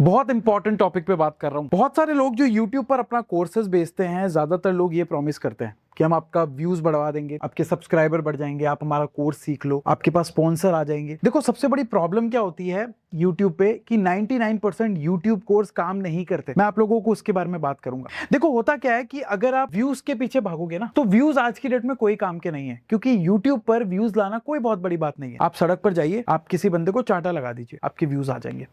बहुत important topic पे बात कर रहा हूँ। बहुत सारे लोग जो YouTube पर अपना कोर्सेज बेचते हैं, ज्यादातर लोग ये प्रॉमिस करते हैं कि हम आपका व्यूज बढ़वा देंगे, आपके सब्सक्राइबर बढ़ जाएंगे, आप हमारा कोर्स सीख लो, आपके पास स्पॉन्सर आ जाएंगे। देखो, सबसे बड़ी प्रॉब्लम क्या होती है YouTube पे कि 99% YouTube कोर्स काम नहीं करते। मैं आप लोगों को उसके बारे में बात करूंगा। देखो, होता क्या है कि अगर आप व्यूज के पीछे भागोगे ना, तो व्यूज आज की डेट में कोई काम के नहीं है, क्योंकि YouTube पर व्यूज लाना कोई बहुत बड़ी बात नहीं है। आप सड़क पर जाइए, आप किसी बंदे को चाटा लगा दीजिए, आपके व्यूज आ जाएंगे।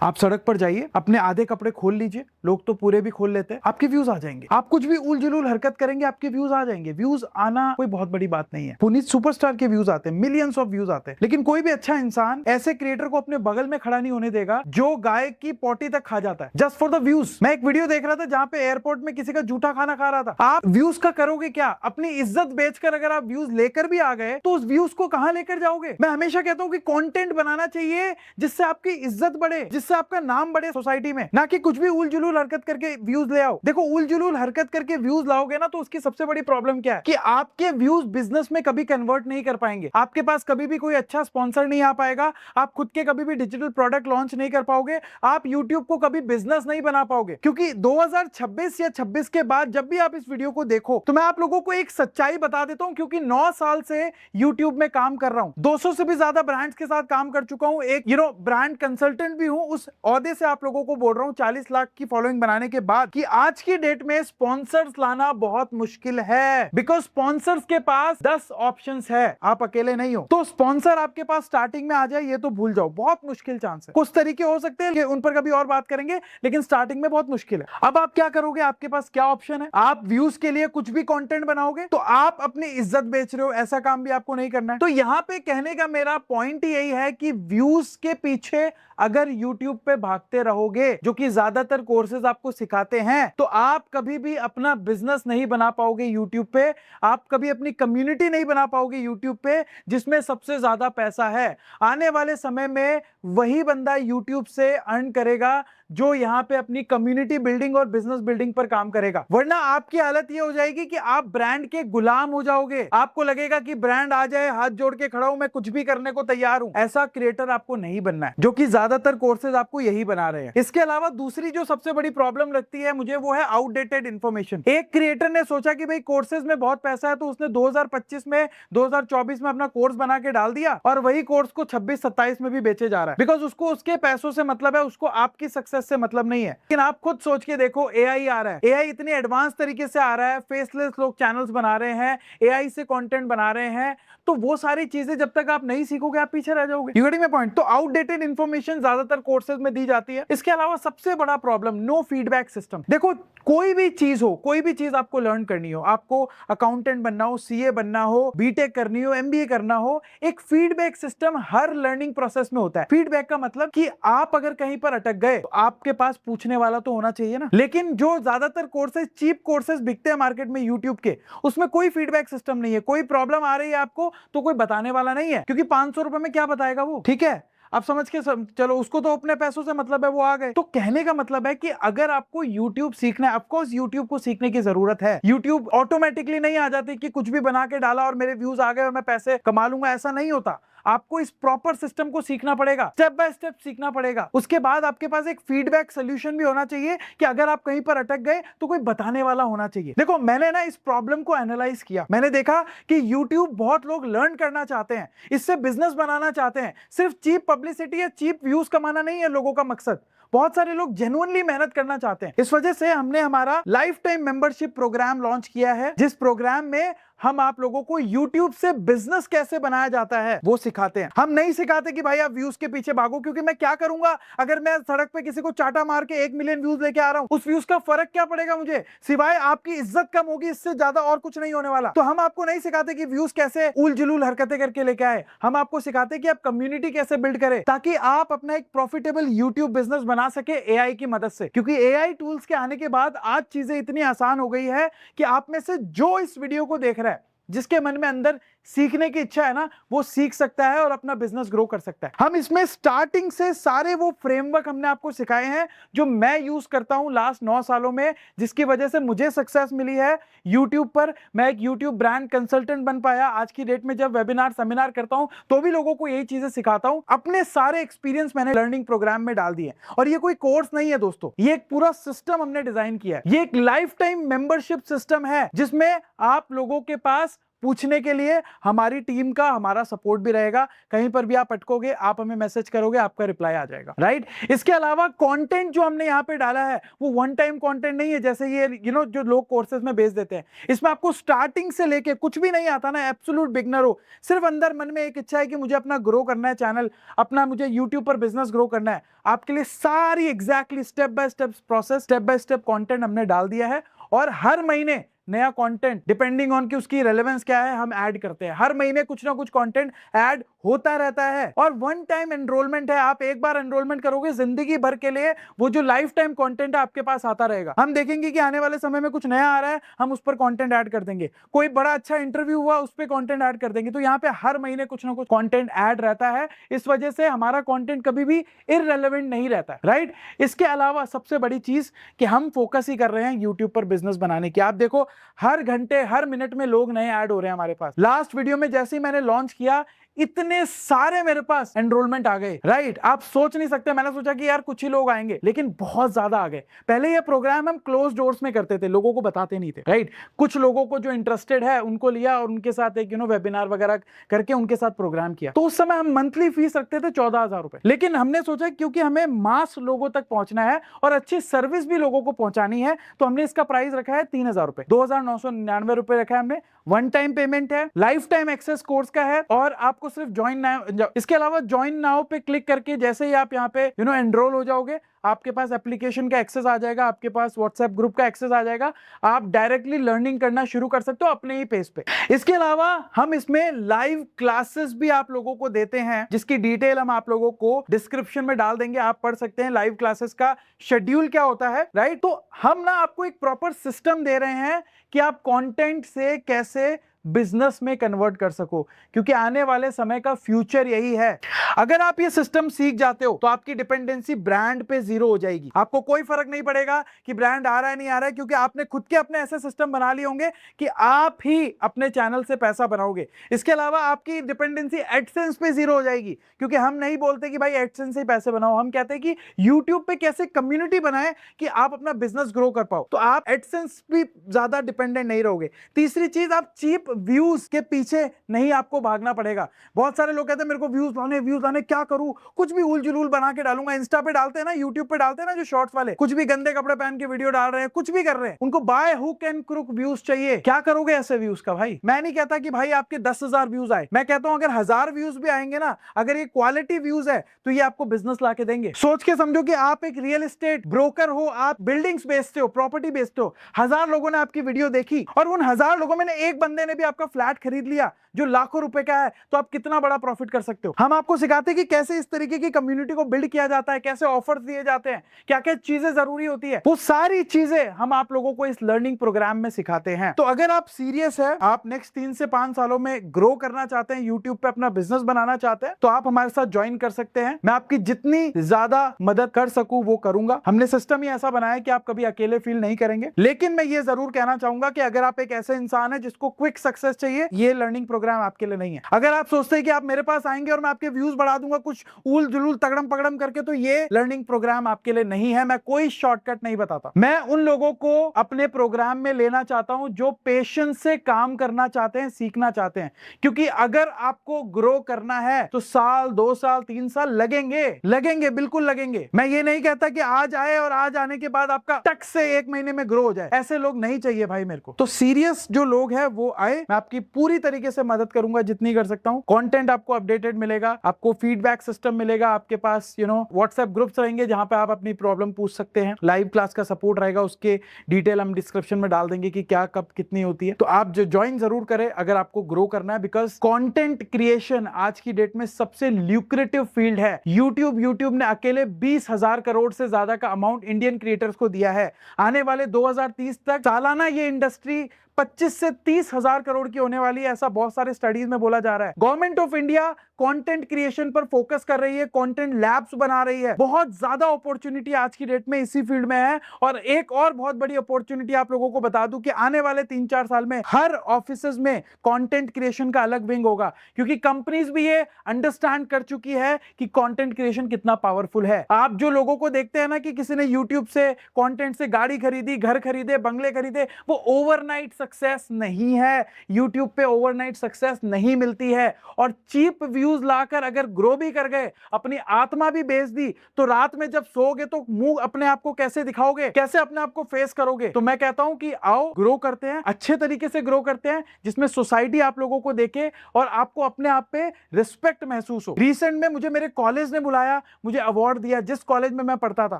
आप सड़क पर जाइए, अपने आधे कपड़े खोल लीजिए, लोग तो पूरे भी खोल लेते हैं, आपके व्यूज आ जाएंगे। आप कुछ भी उल जुलूल हरकत करेंगे, आपके व्यूज आ जाएंगे। व्यूज आना कोई बहुत बड़ी बात नहीं है। पुनीत सुपरस्टार के व्यूज आते हैं, मिलियंस ऑफ व्यूज आते हैं, लेकिन कोई भी अच्छा इंसान ऐसे क्रिएटर को अपने बगल में खड़ा नहीं होने देगा जो गाय की पोटी तक खा जाता है जस्ट फॉर द व्यूज। मैं एक वीडियो देख रहा था जहां पे एयरपोर्ट में किसी का जूठा खाना खा रहा था। आप व्यूज का करोगे क्या? अपनी इज्जत बेचकर अगर आप व्यूज लेकर भी आ गए तो उस व्यूज को कहां लेकर जाओगे? मैं हमेशा कहता हूं कि कंटेंट बनाना चाहिए जिससे आपकी इज्जत बढ़े, जिससे आपका नाम बढ़े सोसाइटी में, ना कि कुछ भी उल जुलूल हरकत करके व्यूज ले आओ। देखो, उल जुलूल हरकत करके व्यूज लाओगे ना, तो उसकी सबसे बड़ी प्रॉब्लम क्या है कि आपके व्यूज बिजनेस में कभी कन्वर्ट नहीं कर पाएंगे। आपके पास कभी भी कोई अच्छा स्पॉन्सर नहीं आ पाएगा, आप खुद के कभी भी डिजिटल प्रोडक्ट लॉन्च नहीं कर पाओगे, आप यूट्यूब को कभी बिजनेस नहीं बना पाओगे। क्योंकि 2026 या 26 के बाद जब भी आप इस वीडियो को देखो तो मैं आप लोगों को एक सच्चाई बता देता हूं, क्योंकि 9 साल से यूट्यूब में काम कर रहा हूं, 200 से भी ज्यादा ब्रांड्स के साथ काम कर चुका हूं, एक ब्रांड कंसल्टेंट भी हूं। उस औहदे से आप लोगों को बोल रहा हूं 40 लाख की फॉलोइंग बनाने के बाद कि आज की डेट में स्पॉन्सर्स लाना बहुत मुश्किल है, बिकॉज स्पॉन्सर्स के पास 10 ऑप्शंस है, आप अकेले नहीं हो। तो स्पॉन्सर आपके पास स्टार्टिंग में आ जाए ये तो भूल जाओ, बहुत मुश्किल चांस है। कुछ तरीके हो सकते हैं, उन पर कभी और बात करेंगे, लेकिन स्टार्टिंग में बहुत मुश्किल है। अब आप क्या करोगे? आपके पास क्या ऑप्शन है? आप व्यूज के लिए कुछ भी कंटेंट बनाओगे तो आप अपनी इज्जत बेच रहे हो। ऐसा काम भी आपको नहीं करना है। तो यहां पे कहने का मेरा पॉइंट यही है कि व्यूज के पीछे अगर YouTube पे भागते रहोगे, जो कि ज्यादातर कोर्सेज आपको सिखाते हैं, तो आप कभी भी अपना बिजनेस नहीं बना पाओगे YouTube पे। आप कभी अपनी कम्युनिटी नहीं बना पाओगे YouTube पे, जिसमें सबसे ज्यादा पैसा है। आने वाले समय में वही बंदा YouTube से अर्न करेगा जो यहां पे अपनी कम्युनिटी बिल्डिंग और बिजनेस बिल्डिंग पर काम करेगा। वरना आपकी हालत यह हो जाएगी कि आप ब्रांड के गुलाम हो जाओगे। आपको लगेगा कि ब्रांड आ जाए, हाथ जोड़ के खड़ा हूं, मैं कुछ भी करने को तैयार हूं। ऐसा क्रिएटर आपको नहीं बनना है, जो कि ज्यादातर कोर्सेज आपको यही बना रहे हैं। इसके अलावा दूसरी जो सबसे बड़ी प्रॉब्लम लगती है मुझे, वो है आउटडेटेड इंफॉर्मेशन। एक क्रिएटर ने सोचा कि भाई कोर्सेज में बहुत पैसा है, तो उसने 2025 में 2024 में अपना कोर्स बना के डाल दिया, और वही कोर्स को 26-27 में भी बेचे जा रहा है, बिकॉज उसको उसके पैसों से मतलब है, उसको आपकी सक्सेस से मतलब नहीं है। लेकिन आप खुद सोच के देखो, एआई आ रहा है, एआई इतनी एडवांस तरीके से आ रहा है, फेसलेस लोग चैनल्स बना रहे हैं, एआई से कंटेंट बना रहे हैं, तो वो सारी चीजें जब तक आप नहीं सीखोगे आप पीछे रह जाओगे। You getting my point? तो आउटडेटेड इंफॉर्मेशन ज्यादातर कोर्सेज में दी जाती है। इसके अलावा सबसे बड़ा प्रॉब्लम, नो फीडबैक सिस्टम। देखो, कोई भी चीज हो, कोई भी चीज आपको लर्न करनी हो, आपको अकाउंटेंट बनना हो, सीए बनना हो, बीटेक करनी हो, एमबीए करना हो, एक फीडबैक सिस्टम हर लर्निंग प्रोसेस में होता है। फीडबैक का मतलब कि आप अगर कहीं पर अटक गए तो आपके पास पूछने वाला तो होना चाहिए ना। लेकिन जो ज्यादातर कोर्सेज, चीप कोर्सेज बिकते हैं मार्केट में यूट्यूब के, उसमें कोई फीडबैक सिस्टम नहीं है। कोई प्रॉब्लम आ रही है आपको तो कोई बताने वाला नहीं है, क्योंकि 500 रुपए में क्या बताएगा वो? ठीक है, आप समझ के चलो, उसको तो अपने पैसों से मतलब है, वो आ गए। तो कहने का मतलब है कि अगर आपको YouTube सीखना है, ऑफ कोर्स YouTube को सीखने की जरूरत है। YouTube ऑटोमेटिकली नहीं आ जाती कि कुछ भी बना के डाला और मेरे व्यूज आ गए और मैं पैसे कमा लूंगा, ऐसा नहीं होता। आपको इस प्रॉपर सिस्टम को सीखना पड़ेगा, स्टेप बाय स्टेप सीखना पड़ेगा। उसके बाद आपके पास एक फीडबैक सोल्यूशन भी होना चाहिए कि अगर आप कहीं पर अटक गए तो कोई बताने वाला होना चाहिए। देखो, मैंने ना इस प्रॉब्लम को एनालाइज किया। मैंने देखा कि YouTube बहुत लोग लर्न करना चाहते हैं, इससे बिजनेस बनाना चाहते हैं। सिर्फ चीप पब्लिसिटी या चीप व्यूज कमाना नहीं है लोगों का मकसद। बहुत सारे लोग जेन्युइनली मेहनत करना चाहते हैं। इस वजह से हमने हमारा life time membership program launch किया है, जिस प्रोग्राम में हम आप लोगों को YouTube से बिजनेस कैसे बनाया जाता है वो सिखाते हैं। हम नहीं सिखाते कि भाई आप व्यूज के पीछे भागो, क्योंकि मैं क्या करूंगा अगर मैं सड़क पे किसी को चाटा मार के 1 मिलियन व्यूज लेके आ रहा हूं? उस व्यूज का फर्क क्या पड़ेगा मुझे? सिवाय आपकी इज्जत कम होगी, इससे ज्यादा और कुछ नहीं होने वाला। तो हम आपको नहीं सिखाते कि व्यूज कैसे उल जुलूल हरकतें करके लेके आए। हम आपको सिखाते कि आप कम्युनिटी कैसे बिल्ड करें, ताकि आप अपना एक प्रॉफिटेबल YouTube बिजनेस बना सके एआई की मदद से। क्योंकि एआई टूल्स के आने के बाद आज चीजें इतनी आसान हो गई है कि आप में से जो इस वीडियो को देख रहा है, जिसके मन में अंदर सीखने की इच्छा है ना, वो सीख सकता है और अपना बिजनेस ग्रो कर सकता है। हम इसमें स्टार्टिंग से सारे वो फ्रेमवर्क हमने आपको सिखाए हैं जो मैं यूज करता हूं लास्ट 9 सालों में, जिसकी वजह से मुझे सक्सेस मिली है यूट्यूब पर। मैं एक यूट्यूब ब्रांड कंसल्टेंट बन पाया। आज की डेट में जब वेबिनार सेमिनार करता हूं तो भी लोगों को यही चीजें सिखाता हूं। अपने सारे एक्सपीरियंस मैंने लर्निंग प्रोग्राम में डाल दिए। और ये कोई कोर्स नहीं है दोस्तों, ये एक पूरा सिस्टम हमने डिजाइन किया है। ये एक लाइफ टाइम मेंबरशिप सिस्टम है जिसमें आप लोगों के पास पूछने के लिए हमारी टीम का, हमारा सपोर्ट भी रहेगा। कहीं पर भी आप अटकोगे, आप हमें मैसेज करोगे, आपका रिप्लाई आ जाएगा, राइट। इसके अलावा कंटेंट जो हमने यहां पे डाला है वो वन टाइम कंटेंट नहीं है, जैसे ये जो लोग कोर्सेज में बेच देते हैं। इसमें आपको स्टार्टिंग से लेके कुछ भी नहीं आता ना, एब्सोल्यूट बिगनर हो, सिर्फ अंदर मन में एक इच्छा है कि मुझे अपना ग्रो करना है चैनल, अपना मुझे यूट्यूब पर बिजनेस ग्रो करना है, आपके लिए सारी exactly step by step process, step by step content हमने डाल दिया है। और हर महीने नया कंटेंट, डिपेंडिंग ऑन कि उसकी रेलेवेंस क्या है, हम ऐड करते हैं। हर महीने कुछ ना कुछ कंटेंट ऐड होता रहता है। और वन टाइम एनरोलमेंट है, आप एक बार एनरोलमेंट करोगे, जिंदगी भर के लिए वो जो लाइफ टाइम कंटेंट है आपके पास आता रहेगा। हम देखेंगे कि आने वाले समय में कुछ नया आ रहा है, हम उस पर कंटेंट ऐड कर देंगे। कोई बड़ा अच्छा इंटरव्यू हुआ, उस पर कंटेंट ऐड कर देंगे। तो यहाँ पे हर महीने कुछ ना कुछ कंटेंट ऐड रहता है। इस वजह से हमारा कंटेंट कभी भी इररिलेवेंट नहीं रहता, राइट। इसके अलावा सबसे बड़ी चीज कि हम फोकस ही कर रहे हैं यूट्यूब पर बिजनेस बनाने की। आप देखो, हर घंटे हर मिनट में लोग नए ऐड हो रहे हैं हमारे पास। लास्ट वीडियो में जैसे ही मैंने लॉन्च किया, इतने सारे मेरे पास एनरोलमेंट आ गए, राइट। आप सोच नहीं सकते, मैंने सोचा कि यार कुछ ही लोग आएंगे, लेकिन बहुत ज्यादा आ गए। पहले ये प्रोग्राम हम क्लोज डोर्स में करते थे, लोगों को बताते नहीं थे, राइट। कुछ लोगों को जो इंटरेस्टेड है उनको लिया और उनके साथ एक वेबिनार वगैरह करके उनके साथ प्रोग्राम किया। तो उस समय हम मंथली फीस रखते थे 14,000 रुपए। लेकिन हमने सोचा क्योंकि हमें मास लोगों तक पहुंचना है और अच्छी सर्विस भी लोगों को पहुंचानी है, तो हमने इसका प्राइस रखा है 3,000 रुपए, 2,999 रुपए रखा है हमने। वन टाइम पेमेंट है, लाइफ टाइम एक्सेस कोर्स का है, और आपको सिर्फ ज्वाइन नाउ, इसके अलावा ज्वाइन नाउ पे क्लिक करके जैसे ही आप यहाँ पे एनरोल हो जाओगे, आपके पास एप्लीकेशन का एक्सेस आ जाएगा, आपके पास व्हाट्सएप ग्रुप का एक्सेस आ जाएगा, आप डायरेक्टली लर्निंग करना शुरू कर सकते हो अपने ही पेज पे। इसके अलावा हम इसमें लाइव क्लासेस भी आप लोगों को देते हैं, जिसकी डिटेल हम आप लोगों को डिस्क्रिप्शन में डाल देंगे, आप पढ़ सकते हैं लाइव क्लासेस का शेड्यूल क्या होता है, राइट। तो हम ना आपको एक प्रॉपर सिस्टम दे रहे हैं कि आप कंटेंट से कैसे बिजनेस में कन्वर्ट कर सको, क्योंकि आने वाले समय का फ्यूचर यही है। अगर आप ये सिस्टम सीख जाते हो तो आपकी डिपेंडेंसी ब्रांड पे जीरो हो जाएगी। आपको कोई फर्क नहीं पड़ेगा कि ब्रांड आ रहा है नहीं आ रहा है, क्योंकि आपने खुद के अपने ऐसे सिस्टम बना लिए होंगे कि आप ही अपने चैनल से पैसा बनाओगे। इसके अलावा आपकी डिपेंडेंसी एडसेंस पे जीरो हो जाएगी, क्योंकि हम नहीं बोलते कि भाई एडसेंस से पैसे बनाओ, हम कहते हैं कि यूट्यूब पे कैसे कम्युनिटी बनाए कि आप अपना बिजनेस ग्रो कर पाओ, तो आप एडसेंस भी ज्यादा डिपेंडेंट नहीं रहोगे। तीसरी चीज, आप चीप व्यूज के पीछे नहीं आपको भागना पड़ेगा। बहुत सारे लोग कहते हैं मेरे को व्यूज लाने, क्या करूं, कुछ भी उल जुलूल बना के डालूंगा। इंस्टा पे डालते हैं ना, यूट्यूब पे डालते हैं ना जो शॉर्ट्स वाले, कुछ भी गंदे कपड़े पहन के वीडियो डाल रहे हैं, कुछ भी कर रहे हैं, उनको by hook and crook views चाहिए। क्या करोगे ऐसे व्यूज का भाई? मैं नहीं कहता कि भाई आपके 10,000 व्यूज आए, मैं कहता हूं अगर 1,000 व्यूज भी आएंगे ना, अगर ये क्वालिटी व्यूज है तो ये आपको बिजनेस ला के देंगे। सोच के समझो कि आप एक रियल एस्टेट ब्रोकर हो, आप बिल्डिंग्स बेचते हो, प्रॉपर्टी बेचते हो, 1,000 लोगों ने आपकी वीडियो देखी और उन 1,000 लोगों में एक बंदे ने भी आपका फ्लैट खरीद लिया जो लाखों रुपए का है, तो आप कितना बड़ा प्रॉफिट कर सकते हो। हम आपको सिखाते हैं कि कैसे इस तरीके की कम्युनिटी को बिल्ड किया जाता है, कैसे ऑफर्स दिए जाते हैं, क्या क्या चीजें जरूरी होती है, वो सारी चीजें हम आप लोगों को इस लर्निंग प्रोग्राम में सिखाते हैं। तो अगर आप सीरियस है, आप नेक्स्ट 3 से 5 सालों में ग्रो करना चाहते हैं, यूट्यूब पे अपना बिजनेस बनाना चाहते हैं, तो आप हमारे साथ ज्वाइन कर सकते हैं। मैं आपकी जितनी ज्यादा मदद कर सकूं वो करूंगा। हमने सिस्टम ही ऐसा बनाया कि आप कभी अकेले फील नहीं करेंगे। लेकिन मैं ये जरूर कहना चाहूंगा कि अगर आप एक ऐसे इंसान है जिसको क्विक सक्सेस चाहिए, ये लर्निंग प्रोग्राम आपके लिए नहीं है। अगर आप सोचते हैं कि आप मेरे पास आएंगे और मैं आपके व्यूज बढ़ा दूंगा कुछ उल जुलूल तगड़म पगड़म करके, तो ये लर्निंग प्रोग्राम आपके लिए नहीं है। मैं कोई शॉर्टकट नहीं बताता। मैं उन लोगों को अपने प्रोग्राम में लेना चाहता हूं जो पेशेंस से काम करना चाहते हैं, सीखना चाहते हैं। क्योंकि अगर आपको ग्रो करना है तो साल, 2 साल, 3 साल लगेंगे, बिल्कुल लगेंगे। मैं ये नहीं कहता कि आज आए और आज आने के बाद आपका टक से 1 महीने में ग्रो हो जाए। ऐसे लोग नहीं चाहिए भाई मेरे को। तो सीरियस जो लोग हैं वो आए, मैं आपकी पूरी तरीके से मदद करूंगा जितनी कर सकता हूं। कंटेंट आपको अपडेटेड मिलेगा, आपको फीडबैक सिस्टम मिलेगा, आपके पास व्हाट्सएप ग्रुप्स रहेंगे जहां पे आप अपनी प्रॉब्लम पूछ सकते हैं, लाइव क्लास का सपोर्ट रहेगा, उसके डिटेल हम डिस्क्रिप्शन में डाल देंगे कि क्या कब कितनी होती है। तो आप जो ज्वाइन जरूर करें अगर आपको ग्रो करना है, बिकॉज कंटेंट क्रिएशन आज की डेट में सबसे ल्यूक्रेटिव फील्ड है। यूट्यूब ने अकेले 20,000 करोड़ से ज्यादा का अमाउंट इंडियन क्रिएटर्स को दिया है। आने वाले 2030 तक सालाना ये इंडस्ट्री 25 से 30 हजार करोड़ की होने वाली है, ऐसा बहुत सारे स्टडीज में बोला जा रहा है। Government of India content creation पर फोकस कर रही है, कंटेंट लैब्स बना रही है। बहुत ज्यादा अपॉर्चुनिटी आज की डेट में इसी फील्ड में है। और एक और बहुत बड़ी अपॉर्चुनिटी आप लोगों को बता दूं कि आने वाले 3-4 साल में हर ऑफिसेज में कंटेंट क्रिएशन का अलग विंग होगा, क्योंकि कंपनीज भी ये अंडरस्टैंड कर चुकी है कि कंटेंट क्रिएशन कितना पावरफुल है। आप जो लोगों को देखते हैं ना कि किसी ने यूट्यूब से कंटेंट से गाड़ी खरीदी, घर खरीदे, बंगले खरीदे, वो ओवरनाइट सक्सेस नहीं है। यूट्यूब पे ओवरनाइट सक्सेस नहीं मिलती है। और चीप व्यूज लाकर अगर ग्रो भी कर गए, अपनी आत्मा भी बेच दी, तो रात में जब सोओगे तो मुंह अपने आप को कैसे दिखाओगे, कैसे अपने आप को फेस करोगे। तो मैं कहता हूं कि आओ ग्रो करते हैं, अच्छे तरीके से ग्रो करते हैं, जिसमें सोसाइटी आप लोगों को देखे और आपको अपने आप पे रिस्पेक्ट महसूस हो। रिसेंट में मुझे मेरे कॉलेज ने बुलाया, मुझे अवार्ड दिया, जिस कॉलेज में मैं पढ़ता था,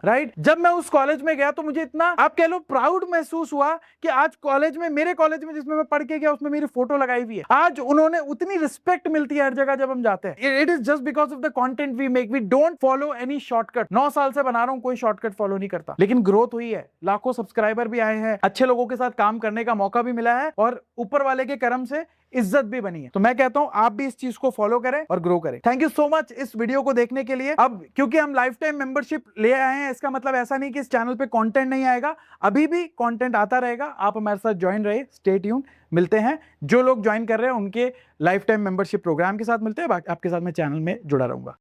राइट। जब मैं उस कॉलेज में गया तो मुझे इतना, आप कह लो, प्राउड महसूस हुआ कि आज कॉलेज में, मेरे कॉलेज में जिसमें मैं पढ़ के गया, उसमें मेरी फोटो लगाई हुई है। आज उन्होंने, उतनी रिस्पेक्ट मिलती है हर जगह जब हम जाते हैं। It is just because of the content we make. We don't follow any shortcut. 9 साल से बना रहा हूं, कोई शॉर्टकट फॉलो नहीं करता, लेकिन ग्रोथ हुई है, लाखों सब्सक्राइबर भी आए हैं, अच्छे लोगों के साथ काम करने का मौका भी मिला है, और ऊपर वाले के करम से इज्जत भी बनी है। तो मैं कहता हूं आप भी इस चीज को फॉलो करें और ग्रो करें। थैंक यू सो मच इस वीडियो को देखने के लिए। अब क्योंकि हम लाइफ टाइम मेंबरशिप ले आए हैं, इसका मतलब ऐसा नहीं कि इस चैनल पे कंटेंट नहीं आएगा, अभी भी कंटेंट आता रहेगा। आप हमारे साथ ज्वाइन रहे, स्टे ट्यून। मिलते हैं, जो लोग ज्वाइन कर रहे हैं उनके लाइफ टाइम मेंबरशिप प्रोग्राम के साथ मिलते हैं, आपके साथ मैं चैनल में जुड़ा रहूंगा।